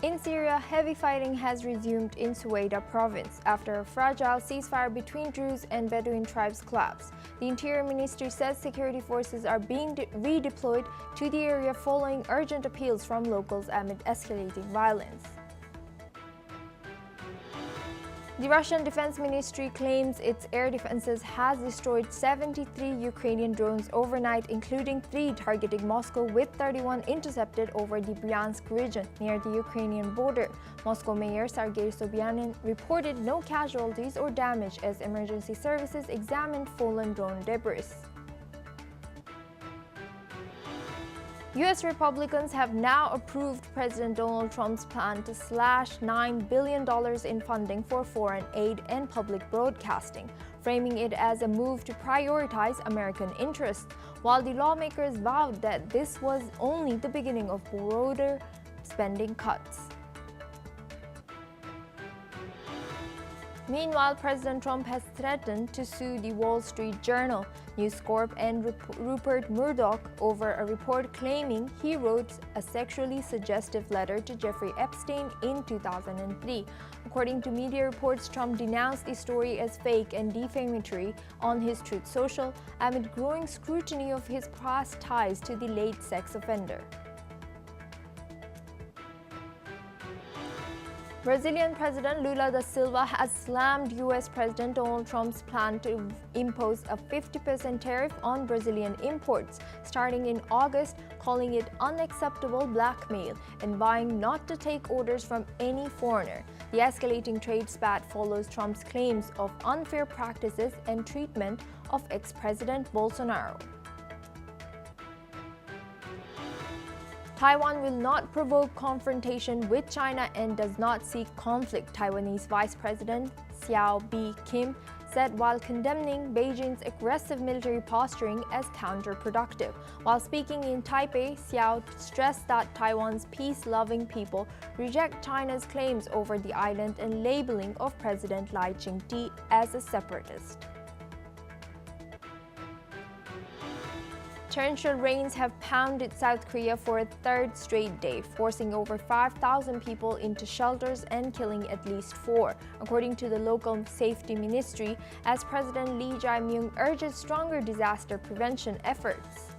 In Syria, heavy fighting has resumed in Sweida province after a fragile ceasefire between Druze and Bedouin tribes collapsed. The Interior Ministry says security forces are being redeployed to the area following urgent appeals from locals amid escalating violence. The Russian Defense Ministry claims its air defenses has destroyed 73 Ukrainian drones overnight, including 3 targeting Moscow, with 31 intercepted over the Bryansk region near the Ukrainian border. Moscow Mayor Sergei Sobyanin reported no casualties or damage as emergency services examined fallen drone debris. U.S. Republicans have now approved President Donald Trump's plan to slash $9 billion in funding for foreign aid and public broadcasting, framing it as a move to prioritize American interests, while the lawmakers vowed that this was only the beginning of broader spending cuts. Meanwhile, President Trump has threatened to sue the Wall Street Journal, News Corp, and Rupert Murdoch over a report claiming he wrote a sexually suggestive letter to Jeffrey Epstein in 2003. According to media reports, Trump denounced the story as fake and defamatory on his Truth Social amid growing scrutiny of his past ties to the late sex offender. Brazilian President Lula da Silva has slammed U.S. President Donald Trump's plan to impose a 50% tariff on Brazilian imports starting in August, calling it unacceptable blackmail and vowing not to take orders from any foreigner. The escalating trade spat follows Trump's claims of unfair practices and treatment of ex-President Bolsonaro. Taiwan will not provoke confrontation with China and does not seek conflict, Taiwanese Vice President Hsiao B-Kim said while condemning Beijing's aggressive military posturing as counterproductive. While speaking in Taipei, Hsiao stressed that Taiwan's peace-loving people reject China's claims over the island and labeling of President Lai Ching-te as a separatist. Torrential rains have pounded South Korea for a third straight day, forcing over 5,000 people into shelters and killing at least 4, according to the local safety ministry, as President Lee Jae-myung urges stronger disaster prevention efforts.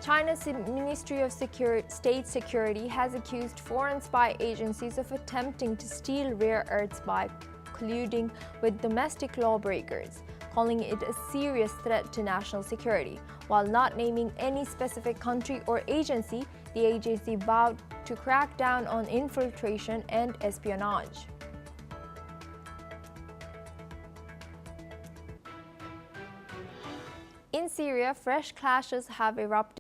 China's Ministry of State Security has accused foreign spy agencies of attempting to steal rare earths by colluding with domestic lawbreakers, calling it a serious threat to national security. While not naming any specific country or agency, the agency vowed to crack down on infiltration and espionage. In Syria, fresh clashes have erupted